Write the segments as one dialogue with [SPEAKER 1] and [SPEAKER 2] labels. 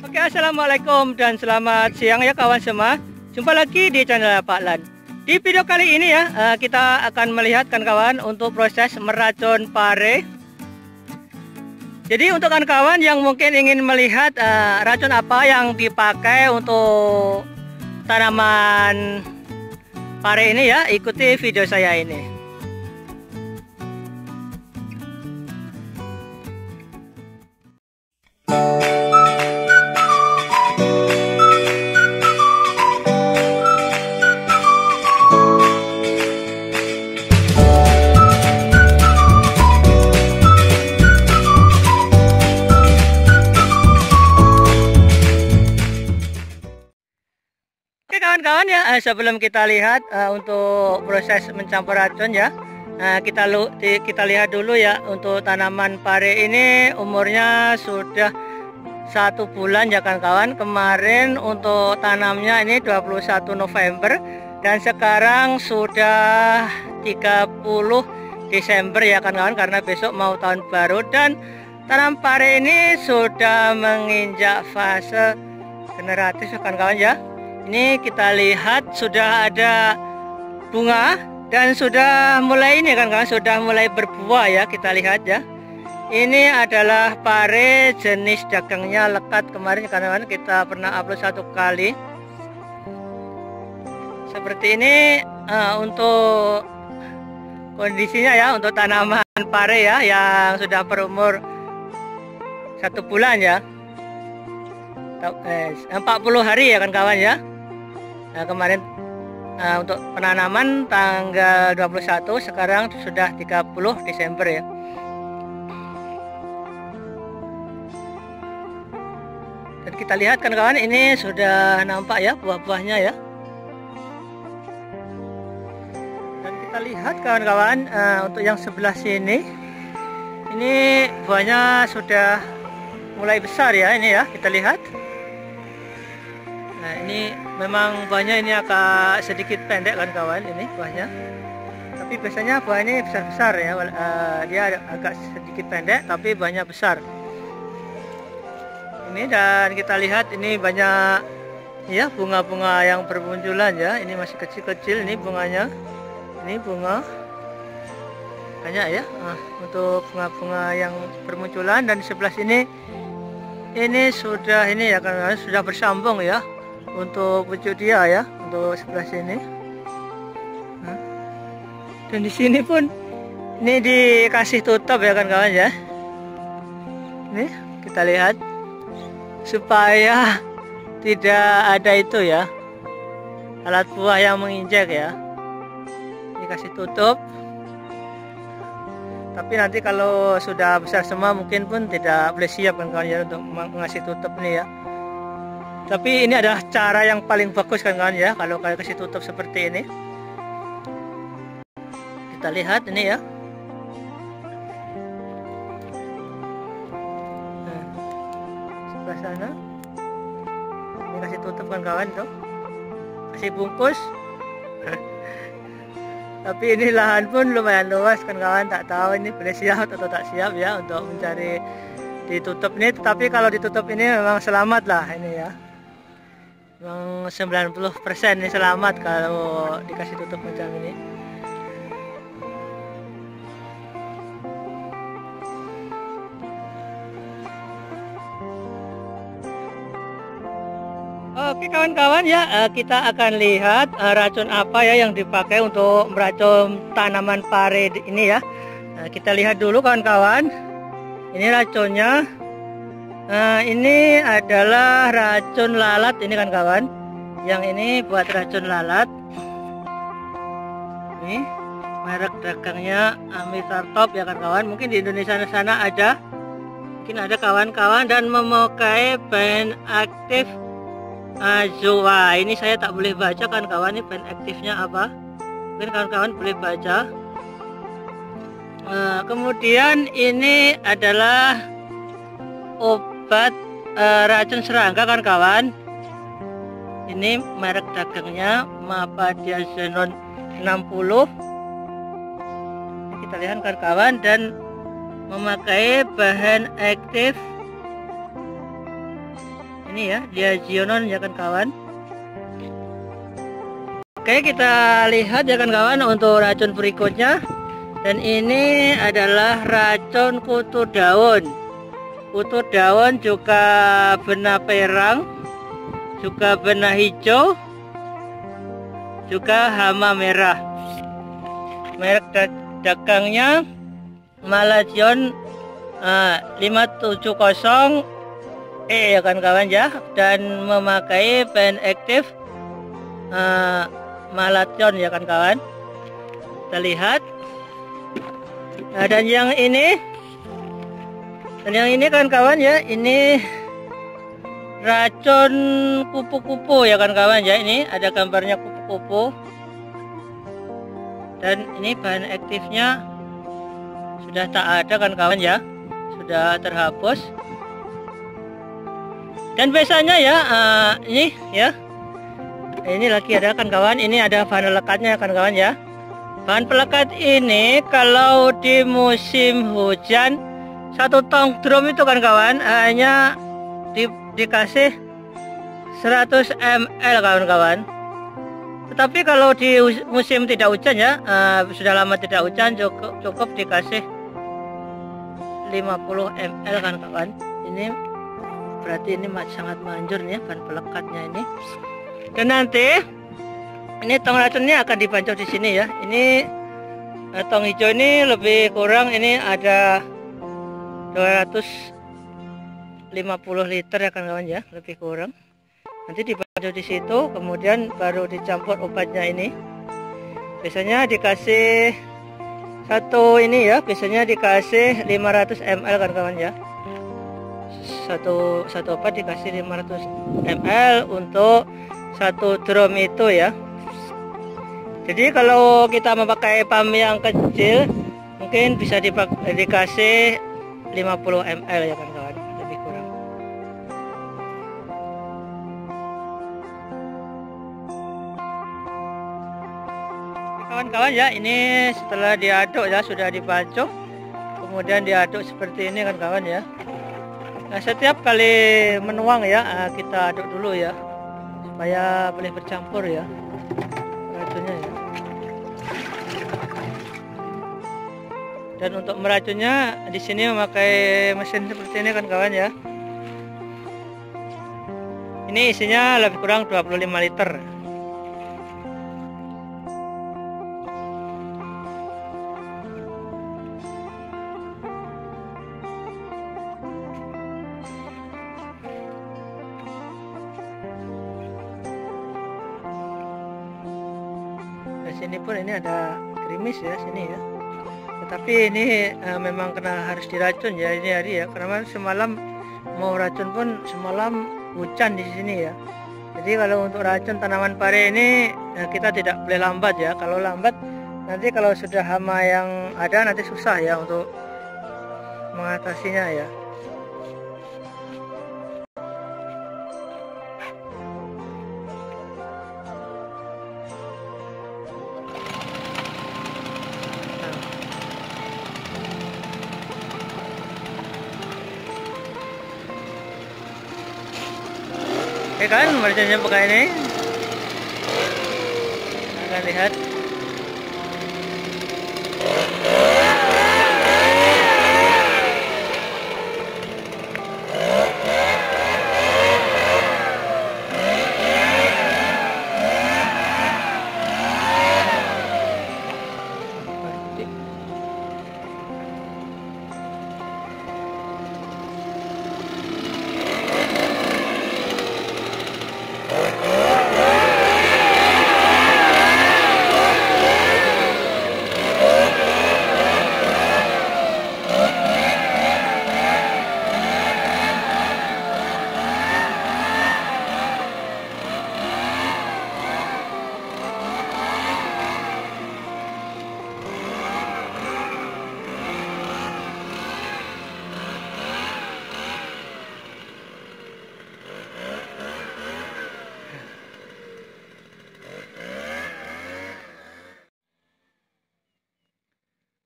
[SPEAKER 1] Oke, assalamualaikum dan selamat siang ya kawan semua. Jumpa lagi di channel Pak Lan. Di video kali ini ya kita akan melihat kawan-kawan untuk proses meracun pare. Jadi untuk kawan-kawan yang mungkin ingin melihat racun apa yang dipakai untuk tanaman pare ini ya, ikuti video saya ini. Kawan-kawan ya, sebelum kita lihat untuk proses mencampur racun ya, kita lihat dulu ya untuk tanaman pare ini umurnya sudah 1 bulan ya kawan-kawan. Kemarin untuk tanamnya ini 21 November dan sekarang sudah 30 Desember ya kawan-kawan, karena besok mau tahun baru. Dan tanam pare ini sudah menginjak fase generatif ya kawan-kawan ya. Ini kita lihat sudah ada bunga dan sudah mulai ini kan sudah mulai berbuah ya, kita lihat ya. Ini adalah pare jenis dagangnya lekat. Kemarin kawan-kawan kita pernah upload 1 kali. Seperti ini untuk kondisinya ya, untuk tanaman pare ya yang sudah berumur 1 bulan ya. 40 hari ya kawan-kawan ya. Nah, kemarin untuk penanaman tanggal 21, sekarang sudah 30 Desember ya. Dan kita lihat kawan-kawan, ini sudah nampak ya buah-buahnya ya. Dan kita lihat kawan-kawan untuk yang sebelah sini, ini buahnya sudah mulai besar ya, ini ya kita lihat. Nah, ini memang buahnya ini agak sedikit pendek kan kawan, ini buahnya. Tapi biasanya buah ini besar-besar ya, dia agak sedikit pendek tapi buahnya besar. Ini dan kita lihat ini banyak ya bunga-bunga yang bermunculan ya. Ini masih kecil-kecil ini bunganya. Ini bunga banyak ya. Untuk bunga-bunga yang bermunculan, dan di sebelah sini ini sudah ini ya kan, sudah bersambung ya. Untuk pucuk dia ya, untuk sebelah sini. Dan di sini pun ini dikasih tutup ya kan kawan ya. Ini kita lihat supaya tidak ada itu ya, alat buah yang menginjak ya. Dikasih tutup. Tapi nanti kalau sudah besar semua mungkin pun tidak boleh siap kan kawan ya untuk mengasih tutup ini ya. Tapi ini adalah cara yang paling bagus kan kawan ya, kalau kalian kasih tutup seperti ini. Kita lihat ini ya. Nah, sebelah sana ini kasih tutup kan kawan tuh, kasih bungkus. Tapi ini lahan pun lumayan luas kan kawan, tak tahu ini boleh siap atau tak siap ya untuk mencari ditutup ini. Tapi kalau ditutup ini memang selamat lah ini ya. Memang 90% ini selamat kalau dikasih tutup macam ini. Oke kawan-kawan ya, kita akan lihat racun apa ya yang dipakai untuk meracun tanaman pare ini ya. Kita lihat dulu kawan-kawan. Ini racunnya. Ini adalah racun lalat ini kan kawan. Yang ini buat racun lalat. Ini merek dagangnya Amitartop ya kan kawan. Mungkin di Indonesia sana ada. Mungkin ada kawan-kawan, dan memakai bahan aktif Azoa. Ini saya tak boleh baca kan kawan, ini bahan aktifnya apa. Mungkin kawan-kawan boleh baca. Kemudian ini adalah obat racun serangga kan kawan. Ini merek dagangnya Mapadiazenon 60. Ini kita lihat kan kawan, dan memakai bahan aktif Ini ya, Diazionon ya kan kawan. Oke, kita lihat ya kan kawan untuk racun berikutnya. Dan ini adalah racun kutu daun. Kutu daun juga benah perang, juga benah hijau, juga hama merah. Merek dagangnya Malazion 570E ya kan kawan ya, dan memakai pen aktif Malazion ya kan kawan. Kita lihat. Nah, dan yang ini kan kawan ya, ini racun kupu-kupu ya kan kawan ya. Ini ada gambarnya kupu-kupu, dan ini bahan aktifnya sudah tak ada kan kawan ya, sudah terhapus. Dan biasanya ya ini ya, ini lagi ada kan kawan, ini ada bahan lekatnya kan kawan ya. Bahan pelekat ini kalau di musim hujan 1 tong drum itu kan kawan hanya dikasih 100 ml kawan-kawan. Tetapi kalau di musim tidak hujan ya, sudah lama tidak hujan, cukup dikasih 50 ml kan kawan. Ini berarti ini sangat manjur nih bahan pelekatnya ini. Dan nanti ini tong racunnya akan dibancur di sini ya. Ini tong hijau ini lebih kurang ini ada 250 liter ya kan kawan ya, lebih kurang. Nanti dibancur di situ, kemudian baru dicampur obatnya ini. Biasanya dikasih satu ini ya, biasanya dikasih 500 ml kan kawan ya. Satu obat dikasih 500 ml untuk 1 drum itu ya. Jadi kalau kita memakai pam yang kecil mungkin bisa dikasih 50 ml ya kan kawan, lebih kurang. Kawan-kawan ya, ini setelah diaduk ya, sudah dibacok, kemudian diaduk seperti ini kan kawan ya. Nah, setiap kali menuang ya, kita aduk dulu ya, supaya boleh bercampur ya racunnya ya. Dan untuk meracunnya di sini memakai mesin seperti ini kan kawan ya. Ini isinya lebih kurang 25 liter. Di sini pun ini ada gerimis ya sini ya. Tetapi ini memang harus diracun ya ini hari ya, karena semalam mau racun pun semalam hujan di sini ya. Jadi kalau untuk racun tanaman pare ini kita tidak boleh lambat ya. Kalau lambat nanti kalau sudah hama yang ada nanti susah ya untuk mengatasinya ya. Oke kan, meracunnya pakai ini. Kita lihat.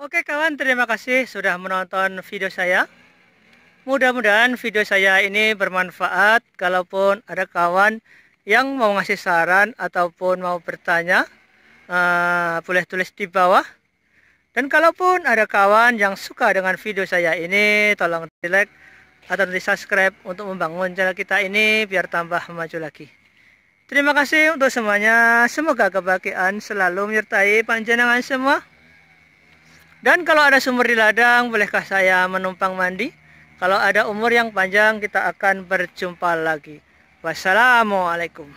[SPEAKER 1] Oke kawan, terima kasih sudah menonton video saya. Mudah-mudahan video saya ini bermanfaat. Kalaupun ada kawan yang mau ngasih saran ataupun mau bertanya, boleh tulis di bawah. Dan kalaupun ada kawan yang suka dengan video saya ini, tolong di like atau di subscribe untuk membangun channel kita ini biar tambah maju lagi. Terima kasih untuk semuanya. Semoga kebahagiaan selalu menyertai panjenengan semua. Dan kalau ada sumur di ladang, bolehkah saya menumpang mandi? Kalau ada umur yang panjang, kita akan berjumpa lagi. Wassalamualaikum.